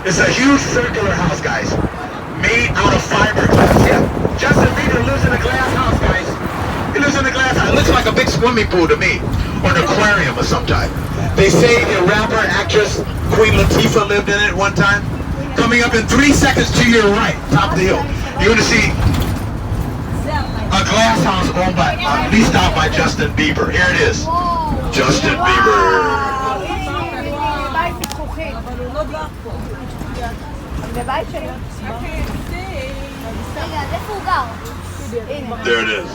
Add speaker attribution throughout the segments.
Speaker 1: It's a huge circular house, guys. Made out of fiberglass. Yeah. Justin Bieber lives in a glass house, guys. He lives in a glass house. It looks like a big swimming pool to me. Or an aquarium of some type. They say the rapper, actress, Queen Latifah lived in it one time. Coming up in 3 seconds to your right, top of the hill. You're going to see a glass house owned by, leased out by Justin Bieber. Here it is. Justin Bieber. There it is.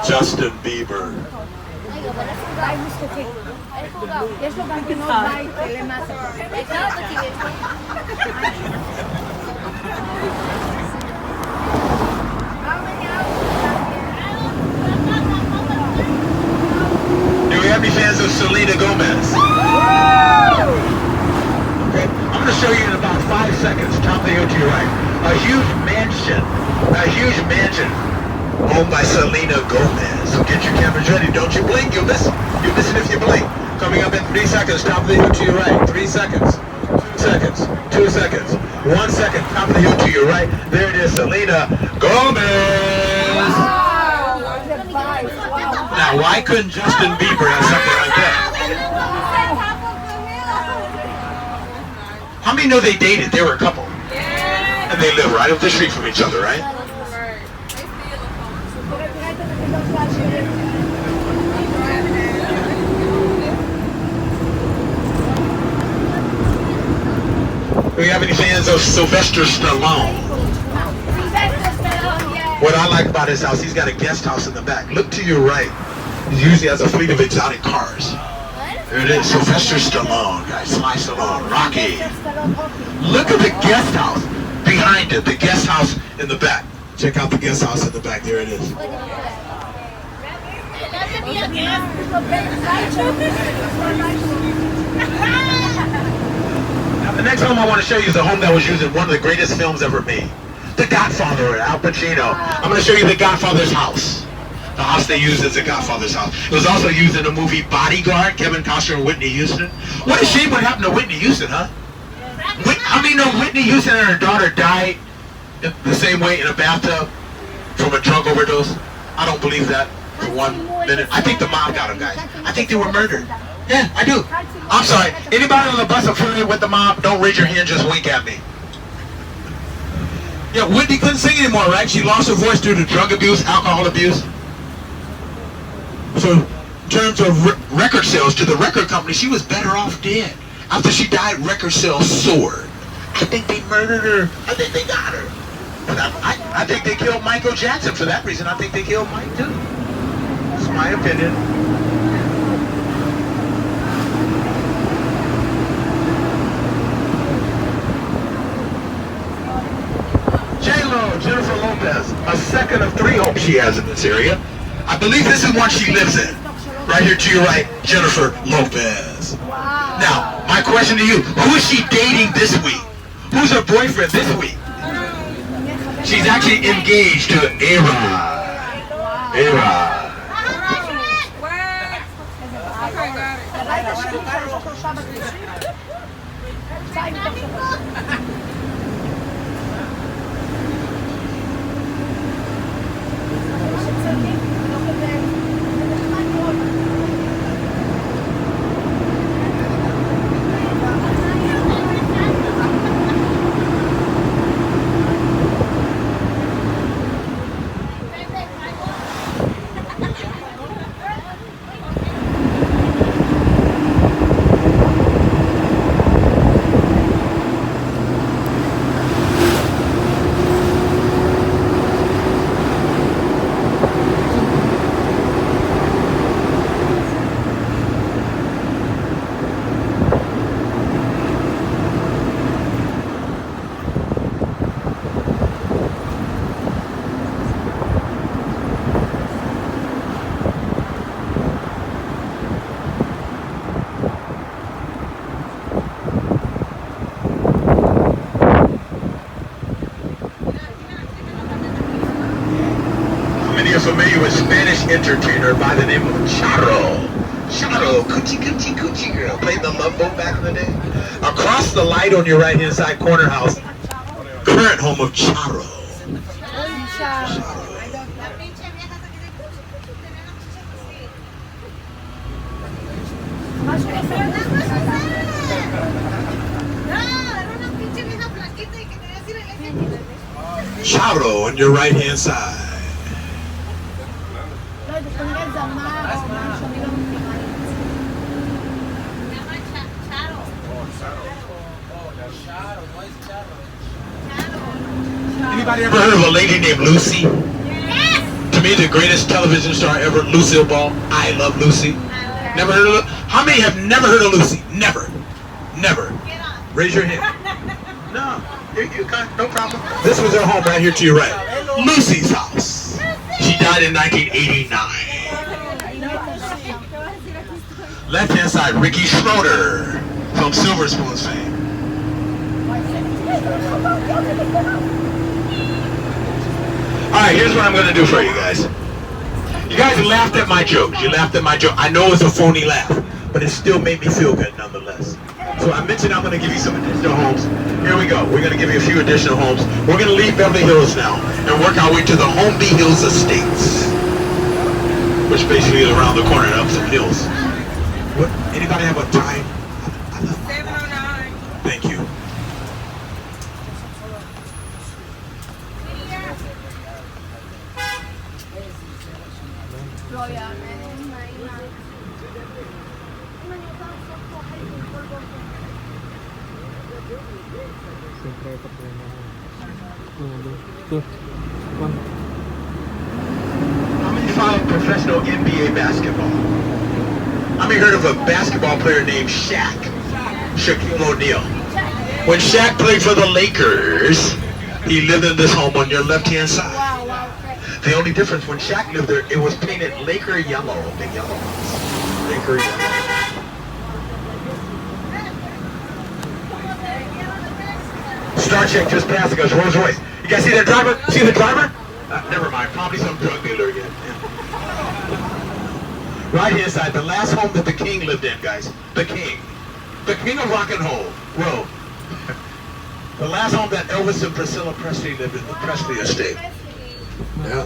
Speaker 1: Justin Bieber. Do we have any fans of Selena Gomez? Okay, I'm going to show you in about 5 seconds, top of the hill to your right, a huge mansion owned by Selena Gomez. So get your cameras ready. Don't you blink. You'll miss it. You'll miss it if you blink. Coming up in 3 seconds, top of the hill to your right. 3 seconds. 2 seconds. 2 seconds. 1 second, top of the hill to your right. There it is, Selena Gomez. Now, why couldn't Justin Bieber have something like that? How many know they dated? They were a couple. And they live right up the street from each other, right? Do we have any fans of Sylvester Stallone? What I like about his house, he's got a guest house in the back. Look to your right. He usually has a fleet of exotic cars. There it is, Sylvester Stallone, guys. Sly Stallone, Rocky. Look at the guest house behind it, the guest house in the back. Check out the guest house in the back. There it is. Now, the next home I want to show you is a home that was used in one of the greatest films ever made. The Godfather, Al Pacino. I'm going to show you the Godfather's house. The house they used as the Godfather's house. It was also used in the movie Bodyguard, Kevin Costner and Whitney Houston. What a shame what happened to Whitney Houston, huh? I mean, no, Whitney Houston and her daughter died the same way in a bathtub from a drug overdose. I don't believe that for 1 minute. I think the mom got them, guys. I think they were murdered. Yeah, I do. I'm sorry. Anybody on the bus affiliated with the mob, don't raise your hand, just wink at me. Yeah, Whitney couldn't sing anymore, right? She lost her voice due to drug abuse, alcohol abuse. So, in terms of record sales to the record company, she was better off dead. After she died, record sales soared. I think they murdered her. I think they got her. But I think they killed Michael Jackson for that reason. I think they killed Mike too. That's my opinion. J-Lo, Jennifer Lopez, a second of 3 homes she has in this area. I believe this is one she lives in. Right here to your right, Jennifer Lopez. Wow. Now, my question to you, who is she dating this week? Who's her boyfriend this week? She's actually engaged to Era. Familiar with Spanish entertainer by the name of Charo, Coochie Coochie Coochie Girl, played the Love Boat back in the day. Across the light on your right hand side corner house, current home of Charo. Charo on your right hand side. Anybody ever heard of a lady named Lucy? Yes! To me, the greatest television star ever, Lucille Ball. I love Lucy. Never heard of her? How many have never heard of Lucy? Never. Never. Raise your hand. No. You got no problem. This was her home right here to your right. Lucy's house. She died in 1989. Left hand side, Ricky Schroeder from Silver Spoon's fame. Alright, here's what I'm going to do for you guys. You guys laughed at my jokes. You laughed at my joke. I know it's a phony laugh, but it still made me feel good nonetheless. So I mentioned I'm going to give you some additional homes. Here we go. We're going to give you a few additional homes. We're going to leave Beverly Hills now and work our way to the Holmby Hills Estates, which basically is around the corner of Upton Hills. What? Anybody have a time?
Speaker 2: 7:09.
Speaker 1: Thank you. How many follow professional NBA basketball? How many heard of a basketball player named Shaquille O'Neal? When Shaq played for the Lakers, he lived in this home on your left-hand side. The only difference, when Shaq lived there, it was painted Laker yellow, the yellow ones. Laker yellow. Star Trek just passed it goes Rolls Royce. You guys see that driver? See the driver? Never mind, probably some drug dealer again. Right hand side, the last home that the king lived in, guys. The king. The king of rock and roll. The last home that Elvis and Priscilla Presley lived in, the Presley estate. Yeah.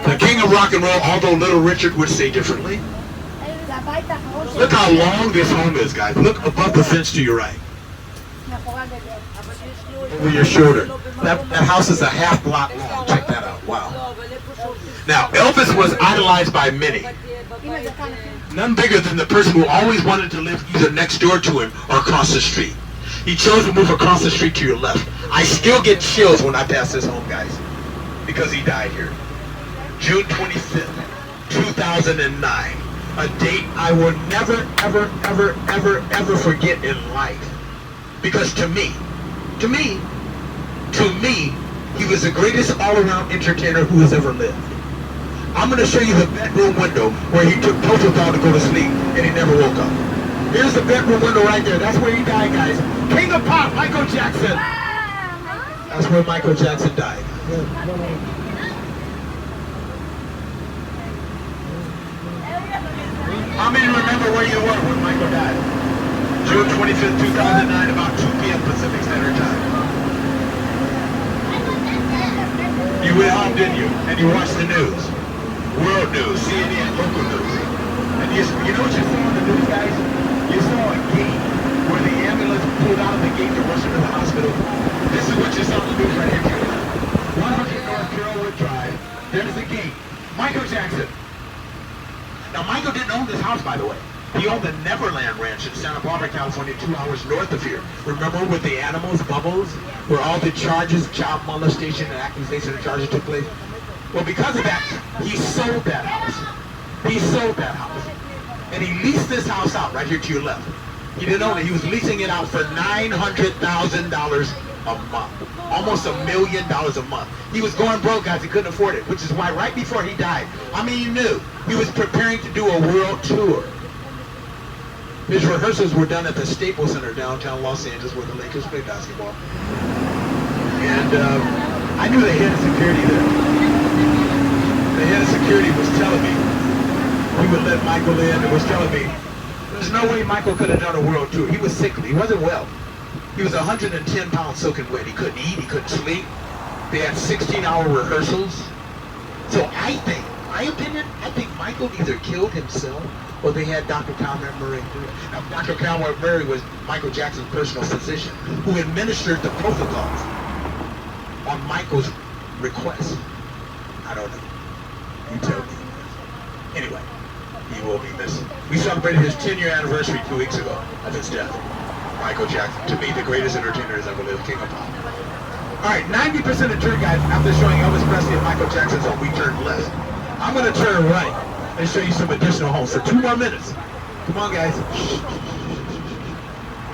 Speaker 1: The king of rock and roll, although Little Richard would say differently. Look how long this home is, guys. Look above the fence to your right. Over your shoulder. That house is a half block long. Check that out. Wow. Now, Elvis was idolized by many. None bigger than the person who always wanted to live either next door to him or across the street. He chose to move across the street to your left. I still get chills when I pass this home, guys, because he died here. June 25th, 2009. A date I will never, ever, ever, ever, ever forget in life. Because to me, he was the greatest all-around entertainer who has ever lived. I'm going to show you the bedroom window where he took Propofol to go to sleep and he never woke up. Here's the bedroom window right there. That's where he died, guys. King of pop, Michael Jackson. That's where Michael Jackson died. How many remember where you were when Michael died? June 25th, 2009, about 2 p.m. Pacific Standard Time. You went home, didn't you? And you watched the news. World news, CNN, local news. And you know what you saw on the news, guys? You saw a gate where the ambulance pulled out of the gate to rush him to the hospital. This is what you saw on the news right here. 100 North Carolwood Drive. There's the gate. Michael Jackson. Now, Michael didn't own this house, by the way. He owned the Neverland Ranch in Santa Barbara, California, 2 hours north of here. Remember with the animals, Bubbles, where all the charges, child molestation and accusation and charges took place? Well, because of that, he sold that house. He sold that house. And he leased this house out right here to your left. He didn't own it. He was leasing it out for $900,000 a month. Almost $1 million a month. He was going broke, guys. He couldn't afford it, which is why right before he died, I mean, you knew, he was preparing to do a world tour. His rehearsals were done at the Staples Center downtown Los Angeles where the Lakers play basketball. And I knew the head of security there. The head of security was telling me, he would let Michael in and was telling me, There's no way Michael could have done a world tour. He was sickly. He wasn't well. He was 110 pounds soaking wet. He couldn't eat. He couldn't sleep. They had 16-hour rehearsals. So I think, my opinion, I think Michael either killed himself or they had Dr. Conrad Murray do it. Now, Dr. Conrad Murray was Michael Jackson's personal physician who administered the protocols on Michael's request. I don't know. You tell me. Anyway, he will be missing. We celebrated his 10-year anniversary 2 weeks ago of his death. Michael Jackson, to me, the greatest entertainer has ever lived, king of pop. All right, 90% of tour guides, after showing Elvis Presley and Michael Jackson's home, we turned left. I'm going to turn right and show you some additional homes for 2 more minutes. Come on, guys.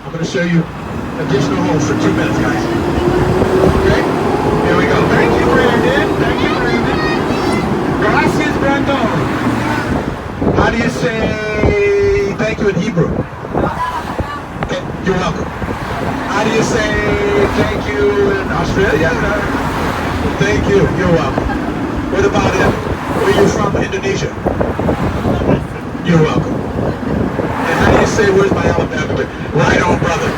Speaker 1: I'm going to show you additional homes for 2 minutes, guys. Okay? Here we go. Thank you, Brandon. Thank you, Brandon. Gracias, Brandon. How do you say thank you in Hebrew? Okay, you're welcome. How do you say thank you in Australia? Thank you. You're welcome. What about where you're from? Indonesia? You're welcome. And how do you say, where's my Alabama? Right on, brother.